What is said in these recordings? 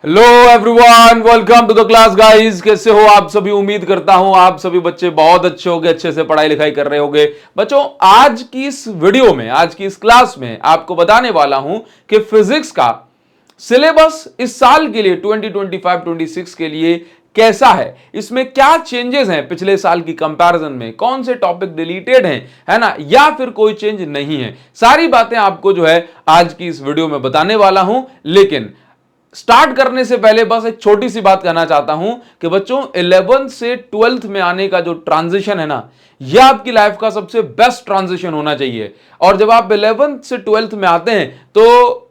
Hello everyone, welcome to the class guys. कैसे हो आप सभी? उम्मीद करता हूं आप सभी बच्चे बहुत अच्छे होंगे, अच्छे से पढ़ाई लिखाई कर रहे होंगे। बच्चों, आज की इस वीडियो में, आज की इस क्लास में आपको बताने वाला हूं कि फिजिक्स का सिलेबस इस साल के लिए 2025-26 के लिए कैसा है, इसमें क्या चेंजेस हैं पिछले साल की कंपैरिजन में, कौन से टॉपिक डिलीटेड हैं, है ना, या फिर कोई चेंज नहीं है। सारी बातें आपको जो है आज की इस वीडियो में बताने वाला हूं। लेकिन स्टार्ट करने से पहले बस एक छोटी सी बात कहना चाहता हूं कि बच्चों, 11th से 12th में आने का जो ट्रांजिशन है ना, यह आपकी लाइफ का सबसे बेस्ट ट्रांजिशन होना चाहिए। और जब आप 11th से 12th में आते हैं तो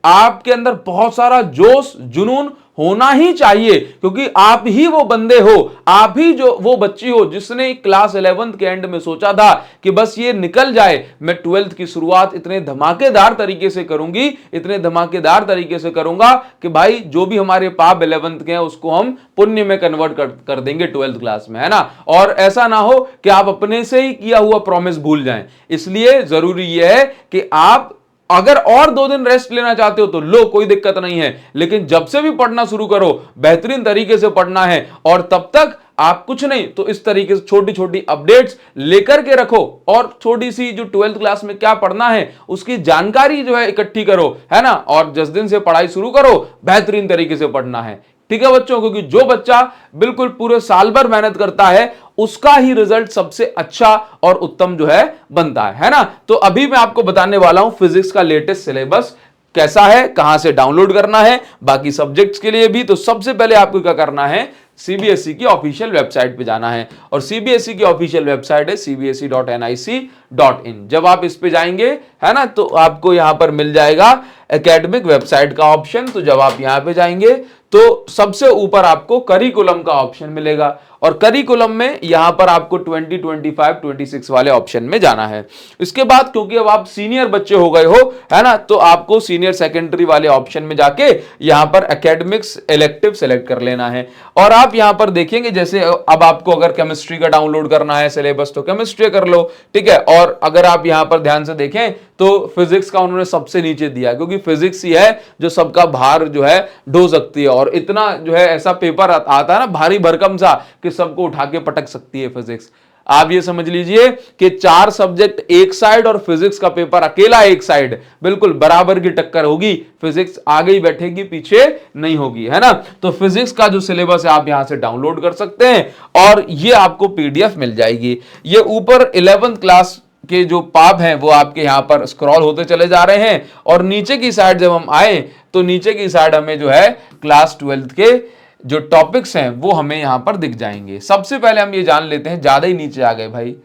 आपके अंदर बहुत सारा जोश जुनून होना ही चाहिए, क्योंकि आप ही वो बंदे हो, आप ही जो वो बच्ची हो जिसने क्लास 11th के एंड में सोचा था कि बस ये निकल जाए, मैं 12th की शुरुआत इतने धमाकेदार तरीके से करूंगी, इतने धमाकेदार तरीके से करूंगा कि भाई जो भी हमारे पाप 11th के हैं उसको हम पुण्य में कन्वर्ट कर देंगे 12th क्लास में, है ना। और ऐसा ना हो कि आप अपने से ही किया हुआ प्रॉमिस भूल जाएं। इसलिए जरूरी यह है कि आप अगर और 2 दिन रेस्ट लेना चाहते हो तो लो, कोई दिक्कत नहीं है, लेकिन जब से भी पढ़ना शुरू करो बेहतरीन तरीके से पढ़ना है। और तब तक आप कुछ नहीं तो इस तरीके से छोटी छोटी अपडेट्स लेकर के रखो, और थोड़ी सी जो 12th क्लास में क्या पढ़ना है उसकी जानकारी जो है इकट्ठी करो, है ना। और जिस दिन से पढ़ाई शुरू करो बेहतरीन तरीके से पढ़ना है, ठीक है बच्चों, क्योंकि जो बच्चा बिल्कुल पूरे साल भर मेहनत करता है उसका ही रिजल्ट सबसे अच्छा और उत्तम जो है बनता है ना। तो अभी मैं आपको बताने वाला हूं फिजिक्स का लेटेस्ट सिलेबस कैसा है, कहां से डाउनलोड करना है, बाकी सब्जेक्ट्स के लिए भी। तो सबसे पहले आपको क्या करना है, सीबीएसई की ऑफिशियल वेबसाइट पे जाना है, और सीबीएसई की ऑफिशियल वेबसाइट है cbse.nic.in। जब आप इस पे जाएंगे, है ना, तो आपको यहां पर मिल जाएगा एकेडमिक वेबसाइट का ऑप्शन। तो जब आप यहां पे जाएंगे तो सबसे ऊपर आपको करिकुलम का ऑप्शन मिलेगा, और करिकुलम में यहां पर आपको 2025-26 वाले ऑप्शन में जाना है। इसके बाद क्योंकि अब आप सीनियर बच्चे हो गए हो, है ना, तो आपको सीनियर सेकेंडरी वाले ऑप्शन में जाके यहां पर एकेडमिक्स इलेक्टिव सेलेक्ट कर लेना है। और आप यहां पर देखेंगे जैसे अब आपको अगर केमिस्ट्री का डाउनलोड करना है सिलेबस तो केमिस्ट्री कर लो, ठीक है। और अगर आप यहां पर ध्यान से देखें तो फिजिक्स का उन्होंने सबसे नीचे दिया, क्योंकि फिजिक्स ही है जो सबका भार जो है ढो सकती है। और इतना जो है ऐसा पेपर आता है ना भारी भरकम सा कि सबको उठा के पटक सकती है फिजिक्स। आप ये समझ लीजिए कि 4 सब्जेक्ट एक साइड और फिजिक्स का पेपर अकेला एक साइड, बिल्कुल बराबर की टक्कर होगी। फिजिक्स आगे ही बैठेगी, पीछे नहीं होगी, है ना। तो फिजिक्स का जो सिलेबस है आप यहां से डाउनलोड कर सकते हैं, और ये आपको पीडीएफ मिल जाएगी। ये ऊपर 11th क्लास के जो पाप हैं वो आपके यहां पर स्क्रॉल होते चले जा रहे हैं, और नीचे की साइड जब हम आए तो नीचे की साइड हमें जो है क्लास 12th के जो टॉपिक्स हैं वो हमें यहां पर दिख जाएंगे। सबसे पहले हम ये जान लेते हैं, ज्यादा ही नीचे आ गए भाई,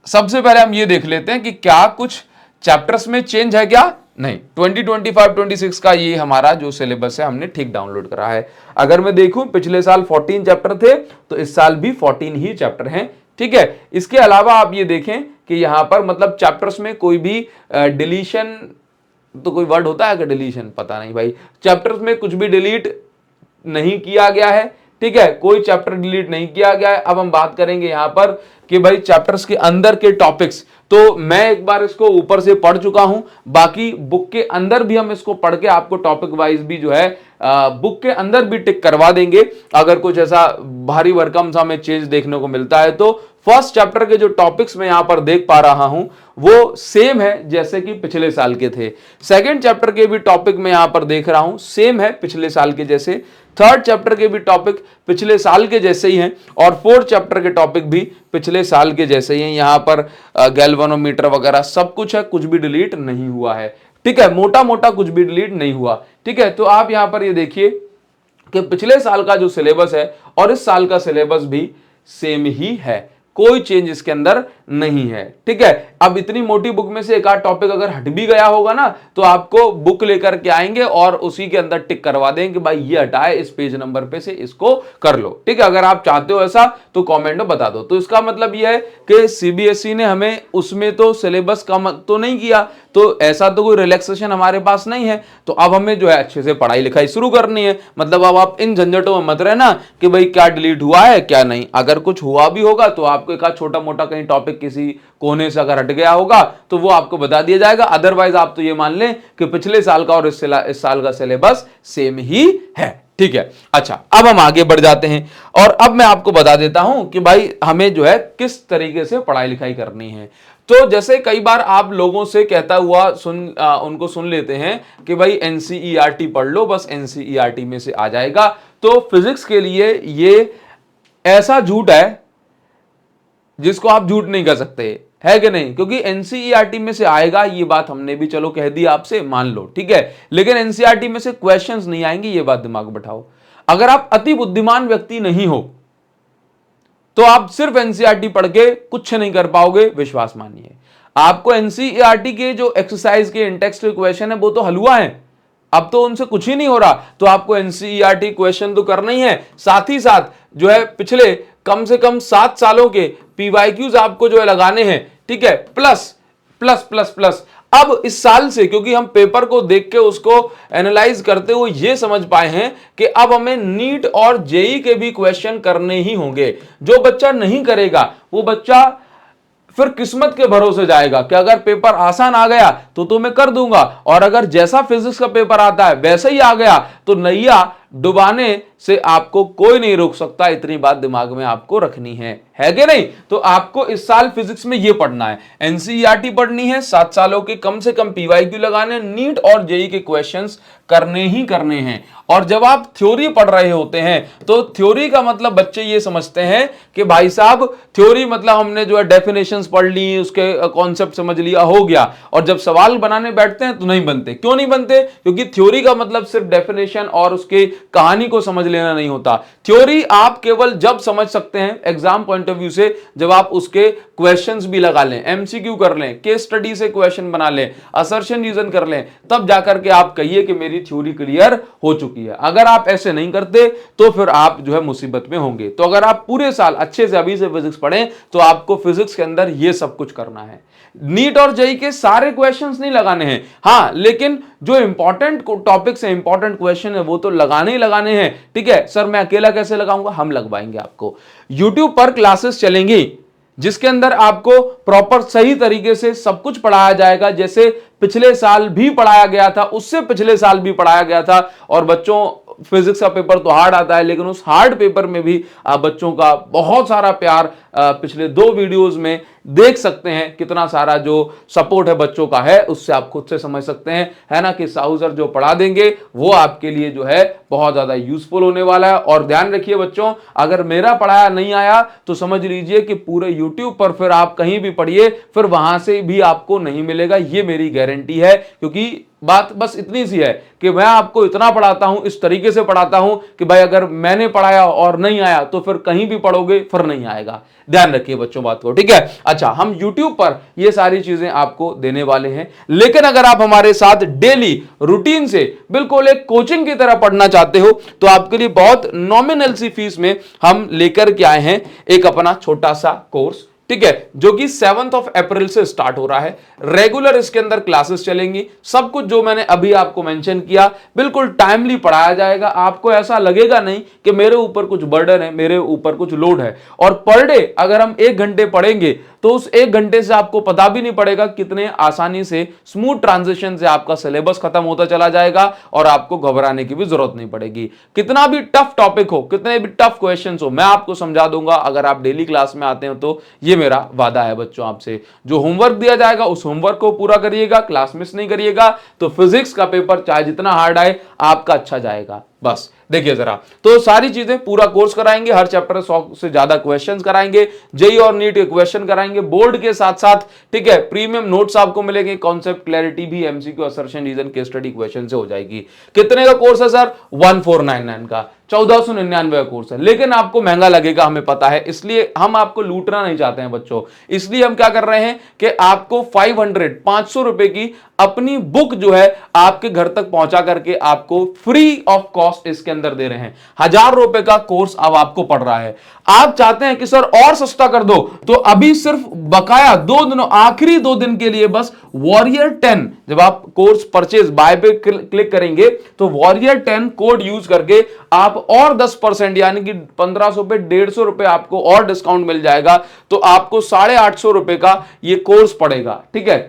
सबसे पहले हम ये देख लेते हैं कि क्या कुछ चैप्टर्स में चेंज है क्या नहीं। 2025-26 का ये हमारा जो सिलेबस है हमने ठीक डाउनलोड करा है। अगर मैं देखूं पिछले साल 14 चैप्टर थे तो इस साल भी 14 ही चैप्टर हैं, ठीक है। इसके अलावा आप ये देखें कि यहां पर मतलब चैप्टर्स में कोई भी डिलीशन, तो कोई वर्ड होता है कि डिलीशन, पता नहीं भाई, चैप्टर्स में कुछ भी डिलीट नहीं किया गया है, ठीक है, कोई चैप्टर डिलीट नहीं किया गया है। अब हम बात करेंगे यहां पर कि भाई चैप्टर्स के अंदर के टॉपिक्स, तो मैं एक बार इसको ऊपर से पढ़ चुका हूं, बाकी बुक के अंदर भी हम इसको पढ़ के आपको टॉपिक वाइज भी जो है बुक के अंदर भी टिक करवा देंगे। अगर कुछ ऐसा भारी भरकम सा हमें चेंज देखने को मिलता है तो फर्स्ट चैप्टर के जो टॉपिक्स मैं यहां पर देख पा रहा हूं वो सेम है जैसे कि पिछले साल के थे। सेकंड चैप्टर के भी टॉपिक मैं यहां पर देख रहा हूं सेम है पिछले साल के जैसे। थर्ड चैप्टर के भी टॉपिक पिछले साल के जैसे ही हैं, और फोर्थ चैप्टर के टॉपिक भी पिछले साल के जैसे ही हैं। यहां पर गैल्वेनोमीटर वगैरह सब कुछ है, कुछ भी डिलीट नहीं हुआ है, ठीक है, मोटा मोटा कुछ भी डिलीट नहीं हुआ, ठीक है। तो आप यहां पर ये देखिए कि पिछले साल का जो सिलेबस है और इस साल का सिलेबस भी सेम ही है, कोई चेंज इसके अंदर नहीं है, ठीक है। अब इतनी मोटी बुक में से एक आध टॉपिक अगर हट भी गया होगा ना तो आपको बुक लेकर के आएंगे और उसी के अंदर टिक करवा देंगे कि भाई ये हटाए, इस पेज नंबर पे से इसको कर लो, ठीक है। अगर आप चाहते हो ऐसा तो कमेंट में बता दो। तो इसका मतलब यह है कि सीबीएसई ने हमें उसमें तो सिलेबस कम तो नहीं किया, तो ऐसा तो कोई रिलैक्सेशन हमारे पास नहीं है। तो अब हमें जो है अच्छे से पढ़ाई लिखाई शुरू करनी है। मतलब अब आप इन झंझटों में मत रहना कि भाई क्या डिलीट हुआ है क्या नहीं। अगर कुछ हुआ भी होगा तो आपको एक छोटा मोटा कहीं टॉपिक किसी कोने से अगर हट गया होगा तो वो आपको बता दिया जाएगा। अदरवाइज आप तो ये मान लें कि पिछले साल का और इस साल का सिलेबस सेम ही है। ठीक है, अच्छा अब हम आगे बढ़ जाते हैं और अब मैं आपको बता देता हूं कि भाई हमें जो है किस तरीके से पढ़ाई लिखाई करनी है। तो जैसे कई बार आप लोगों से कहता हुआ उनको सुन लेते हैं कि भाई एनसीईआरटी पढ़ लो, बस एनसीईआरटी में से आ जाएगा। तो फिजिक्स के लिए ये ऐसा झूठ है जिसको आप झूठ नहीं कर सकते, है कि नहीं? क्योंकि एनसीईआरटी में से आएगा, ये बात हमने भी चलो कह दी आपसे, मान लो, ठीक है। लेकिन एनसीईआरटी में से क्वेश्चंस नहीं आएंगे, ये बात दिमाग में बैठाओ। अगर आप अति बुद्धिमान व्यक्ति नहीं हो तो आप सिर्फ एनसीईआरटी पढ़ के कुछ नहीं कर पाओगे, विश्वास मानिए। आपको एनसीईआरटी के जो एक्सरसाइज के इंटेक्स्ट के क्वेश्चन है वो तो हलवा है, अब तो उनसे कुछ ही नहीं हो रहा। तो आपको एनसीईआरटी क्वेश्चन तो करना ही है, साथ ही साथ जो है पिछले कम से कम 7 सालों के पीवाईक्यूज आपको जो है लगाने हैं, ठीक है। प्लस प्लस प्लस प्लस अब इस साल से, क्योंकि हम पेपर को देख के उसको एनालाइज करते हुए ये समझ पाए हैं कि अब हमें नीट और जेई के भी क्वेश्चन करने ही होंगे। जो बच्चा नहीं करेगा वो बच्चा फिर किस्मत के भरोसे जाएगा कि अगर पेपर आसान आ गया तो मैं कर दूंगा, और अगर जैसा फिजिक्स का पेपर आता है वैसे ही आ गया तो नैया डुबाने से आपको कोई नहीं रोक सकता। इतनी बात दिमाग में आपको रखनी है कि नहीं? तो आपको इस साल फिजिक्स में ये पढ़ना है, एनसीईआरटी पढ़नी है, 7 सालों के कम से कम पीवाईक्यू लगाने, नीट और जेई के क्वेश्चंस करने ही करने हैं। और जब आप थ्योरी पढ़ रहे होते हैं तो थ्योरी का मतलब बच्चे ये समझते हैं कि भाई साहब थ्योरी मतलब हमने जो है डेफिनेशंस पढ़ ली, उसके कॉन्सेप्ट समझ लिया, हो गया। और जब सवाल बनाने बैठते हैं तो नहीं बनते। क्यों नहीं बनते? क्योंकि थ्योरी का मतलब सिर्फ डेफिनेशन और उसके कहानी को समझ लेना नहीं होता। थ्योरी आप केवल जब समझ सकते हैं एग्जाम पॉइंट ऑफ व्यू से, जब आप उसके क्वेश्चंस भी लगा लें, एमसीक्यू कर लें, केस स्टडी से क्वेश्चन बना लें, असर्शन रीजन कर लें, तब जाकर के आप कहिए कि मेरी थ्योरी क्लियर हो चुकी है। अगर आप ऐसे नहीं करते तो फिर आप जो है मुसीबत में होंगे। तो अगर आप पूरे साल अच्छे से अभी से फिजिक्स पढ़ें तो आपको फिजिक्स के अंदर यह सब कुछ करना है। नीट और जेई के सारे क्वेश्चंस नहीं लगाने हैं, हां, लेकिन जो इंपॉर्टेंट टॉपिक्स है, इंपॉर्टेंट क्वेश्चन है, वो तो लगाने ही लगाने हैं। ठीक है सर, मैं अकेला कैसे लगाऊंगा? हम लगवाएंगे आपको। यूट्यूब पर क्लासेस चलेंगी जिसके अंदर आपको प्रॉपर सही तरीके से सब कुछ पढ़ाया जाएगा, जैसे पिछले साल भी पढ़ाया गया था, उससे पिछले साल भी पढ़ाया गया था। और बच्चों फिजिक्स का पेपर तो हार्ड आता है, लेकिन उस हार्ड पेपर में भी बच्चों का बहुत सारा प्यार पिछले 2 वीडियोस में देख सकते हैं। कितना सारा जो सपोर्ट है बच्चों का है, उससे आप खुद से समझ सकते हैं, है ना, कि साहू सर जो पढ़ा देंगे वो आपके लिए जो है बहुत ज्यादा यूजफुल होने वाला है। और ध्यान रखिए बच्चों, अगर मेरा पढ़ाया नहीं आया तो समझ लीजिए कि पूरे यूट्यूब पर फिर आप कहीं भी पढ़िए, फिर वहां से भी आपको नहीं मिलेगा, ये मेरी गारंटी है। क्योंकि बात बस इतनी सी है कि मैं आपको इतना पढ़ाता हूं, इस तरीके से पढ़ाता हूं कि भाई अगर मैंने पढ़ाया और नहीं आया तो फिर कहीं भी पढ़ोगे फिर नहीं आएगा। ध्यान रखिए बच्चों बात को, ठीक है। अच्छा, हम YouTube पर ये सारी चीजें आपको देने वाले हैं, लेकिन अगर आप हमारे साथ डेली रूटीन से बिल्कुल एक कोचिंग की तरह पढ़ना चाहते हो तो आपके लिए बहुत नॉमिनल सी फीस में हम लेकर के आए हैं एक अपना छोटा सा कोर्स, ठीक है, जो कि 7 अप्रैल से स्टार्ट हो रहा है। रेगुलर इसके अंदर क्लासेस चलेंगी, सब कुछ जो मैंने अभी आपको मेंशन किया बिल्कुल टाइमली पढ़ाया जाएगा। आपको ऐसा लगेगा नहीं कि मेरे ऊपर कुछ बर्डन है, मेरे ऊपर कुछ लोड है। और पर डे अगर हम 1 घंटे पढ़ेंगे तो उस 1 घंटे से आपको पता भी नहीं पड़ेगा कितने आसानी से स्मूथ ट्रांजिशन से आपका सिलेबस खत्म होता चला जाएगा और आपको घबराने की भी जरूरत नहीं पड़ेगी। कितना भी टफ टॉपिक हो, कितने भी टफ क्वेश्चन हो, मैं आपको समझा दूंगा अगर आप डेली क्लास में आते हो तो। ये मेरा वादा है बच्चों आपसे। जो होमवर्क दिया जाएगा उस होमवर्क को पूरा करिएगा, क्लास मिस नहीं करिएगा, तो फिजिक्स का पेपर चाहे जितना हार्ड आए आपका अच्छा जाएगा। बस देखिए जरा, तो सारी चीजें पूरा कोर्स कराएंगे, हर चैप्टर 100 से ज्यादा क्वेश्चंस कराएंगे, जेई और नीट के क्वेश्चन कराएंगे बोर्ड के साथ साथ, ठीक है। प्रीमियम नोट्स आपको मिलेंगे, कॉन्सेप्ट क्लैरिटी भी MCQ, assertion reason, case study question से हो जाएगी। कितने का कोर्स है सर? 1499 का। 1499 कोर्स है, लेकिन आपको महंगा लगेगा, हमें पता है, इसलिए हम आपको लूटना नहीं चाहते हैं बच्चों। इसलिए हम क्या कर रहे हैं कि आपको 500 रुपए की अपनी बुक जो है आपके घर तक पहुंचा करके आपको फ्री ऑफ कॉस्ट इसके अंदर दे रहे हैं। 1000 रुपए का कोर्स अब आपको पड़ रहा है। आप चाहते हैं कि सर और सस्ता कर दो, तो अभी सिर्फ बकाया 2 दिनों, आखिरी 2 दिन के लिए बस वॉरियर 10, जब आप कोर्स परचेज बाय पे क्लिक करेंगे तो वॉरियर 10 कोड यूज करके आप और 10% यानी कि 1500 पे 150 रुपए आपको और डिस्काउंट मिल जाएगा। तो आपको 850 रुपए का ये कोर्स पड़ेगा। ठीक है,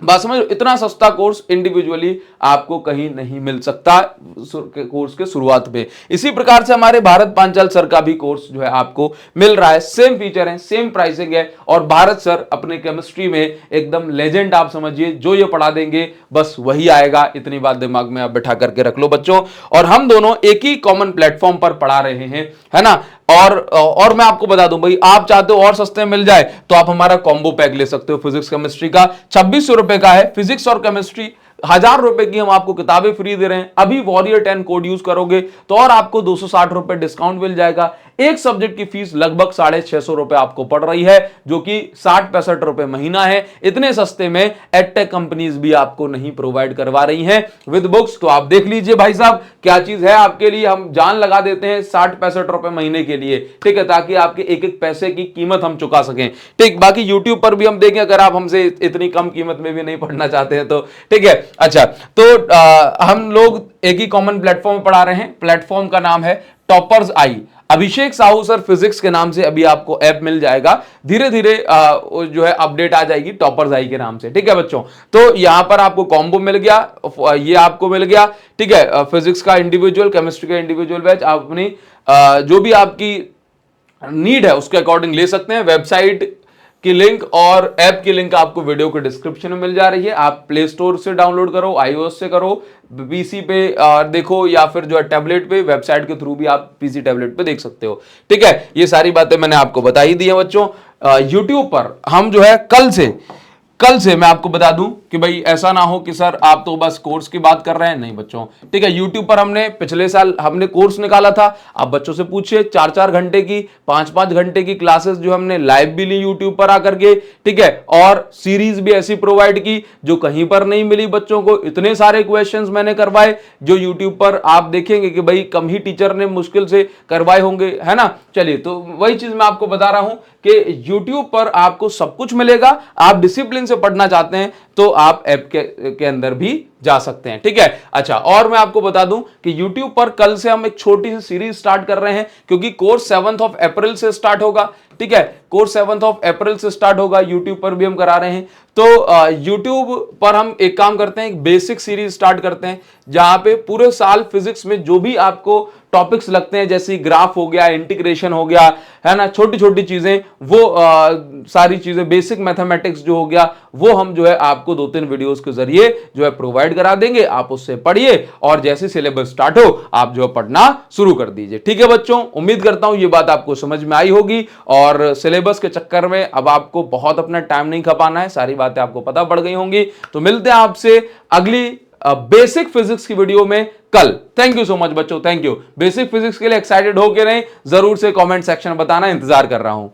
बात समझ, इतना सस्ता कोर्स इंडिविजुअली आपको कहीं नहीं मिल सकता कोर्स के शुरुआत पे। इसी प्रकार से हमारे भारत पांचाल सर का भी कोर्स जो है आपको मिल रहा है, सेम फीचर है, सेम प्राइसिंग है, और भारत सर अपने केमिस्ट्री में एकदम लेजेंड, आप समझिए, जो ये पढ़ा देंगे बस वही आएगा। इतनी बात दिमाग में आप बैठा करके रख लो बच्चों। और हम दोनों एक ही कॉमन प्लेटफॉर्म पर पढ़ा रहे हैं, है ना। और मैं आपको बता दूं भाई, आप चाहते हो और सस्ते मिल जाए तो आप हमारा कॉम्बो पैक ले सकते हो फिजिक्स केमिस्ट्री का। 2600 रुपए का है फिजिक्स और केमिस्ट्री, 1000 रुपए की हम आपको किताबें फ्री दे रहे हैं। अभी वॉरियर 10 कोड यूज करोगे तो और आपको 260 रुपए डिस्काउंट मिल जाएगा। एक सब्जेक्ट की फीस लगभग 650 रुपए आपको पड़ रही है, जो कि 60-65 रुपए महीना है। इतने सस्ते में एडटेक कंपनीज भी आपको नहीं प्रोवाइड करवा रही हैं विद बुक्स। तो आप देख लीजिए भाई साहब क्या चीज है आपके लिए, हम जान लगा देते हैं 60-65 रुपए महीने के लिए, ठीक है, ताकि आपके एक एक पैसे की कीमत हम चुका सकें। ठीक, बाकी यूट्यूब पर भी हम देखें, अगर आप हमसे इतनी कम कीमत में भी नहीं पढ़ना चाहते हैं तो ठीक है। अच्छा, तो हम लोग एक ही कॉमन प्लेटफॉर्म पढ़ा रहे हैं, प्लेटफॉर्म का नाम है टॉपर्स आई। अभिषेक साहू सर फिजिक्स के नाम से अभी आपको ऐप मिल जाएगा, धीरे धीरे जो है अपडेट आ जाएगी टॉपर्स आई के नाम से। ठीक है बच्चों, तो यहां पर आपको कॉम्बो मिल गया, ये आपको मिल गया, ठीक है, फिजिक्स का इंडिविजुअल, केमिस्ट्री का इंडिविजुअल बैच, आप अपनी जो भी आपकी नीड है उसके अकॉर्डिंग ले सकते हैं। वेबसाइट की लिंक और ऐप की लिंक आपको वीडियो के डिस्क्रिप्शन में मिल जा रही है। आप प्ले स्टोर से डाउनलोड करो, आईओएस से करो, पीसी पे देखो, या फिर जो है टैबलेट पे, वेबसाइट के थ्रू भी आप पीसी टैबलेट पे देख सकते हो। ठीक है, ये सारी बातें मैंने आपको बता ही दी है बच्चों। यूट्यूब पर हम जो है कल से मैं आपको बता दूं कि भाई ऐसा ना हो कि सर आप तो बस कोर्स की बात कर रहे हैं, नहीं बच्चों, ठीक है। YouTube पर हमने पिछले साल हमने कोर्स निकाला था, आप बच्चों से पूछिए, 4-4 घंटे की, 5-5 घंटे की क्लासेस जो हमने लाइव भी ली YouTube पर आकर के, ठीक है, और सीरीज भी ऐसी प्रोवाइड की जो कहीं पर नहीं मिली बच्चों को। इतने सारे क्वेश्चंस मैंने करवाए जो YouTube पर आप देखेंगे कि भाई कम ही टीचर ने मुश्किल से करवाए होंगे, है ना। चलिए, तो वही चीज मैं आपको बता रहा हूं कि YouTube पर आपको सब कुछ मिलेगा। आप डिसिप्लिन से पढ़ना चाहते हैं तो आप ऐप के अंदर भी जा सकते हैं, ठीक है। अच्छा, और मैं आपको बता दूं कि YouTube पर कल से हम एक छोटी सी सीरीज स्टार्ट कर रहे हैं, क्योंकि कोर्स 7 अप्रैल से स्टार्ट होगा, ठीक है। कोर्स 7 अप्रैल से स्टार्ट होगा, YouTube पर भी हम करा रहे हैं। तो YouTube पर हम एक काम करते हैं, एक बेसिक सीरीज स्टार्ट करते हैं, जहां पे पूरे साल फिजिक्स में जो भी आपको टॉपिक्स लगते हैं, जैसे ग्राफ हो गया, इंटीग्रेशन हो गया, है ना, छोटी छोटी चीजें, वो सारी चीजें, बेसिक मैथमेटिक्स जो हो गया, वो हम जो है आपको 2-3 वीडियोस के जरिए जो है प्रोवाइड करा देंगे। आप उससे पढ़िए और जैसे सिलेबस स्टार्ट हो आप जो है पढ़ना शुरू कर दीजिए, ठीक है बच्चों। उम्मीद करता हूं ये बात आपको समझ में आई होगी, और सिलेबस के चक्कर में अब आपको बहुत अपना टाइम नहीं खपाना है, सारी बातें आपको पता पड़ गई होंगी। तो मिलते हैं आपसे अगली बेसिक फिजिक्स की वीडियो में कल। थैंक यू सो मच बच्चों, थैंक यू। बेसिक फिजिक्स के लिए एक्साइटेड हो के नहीं, जरूर से कमेंट सेक्शन में बताना, इंतजार कर रहा हूं।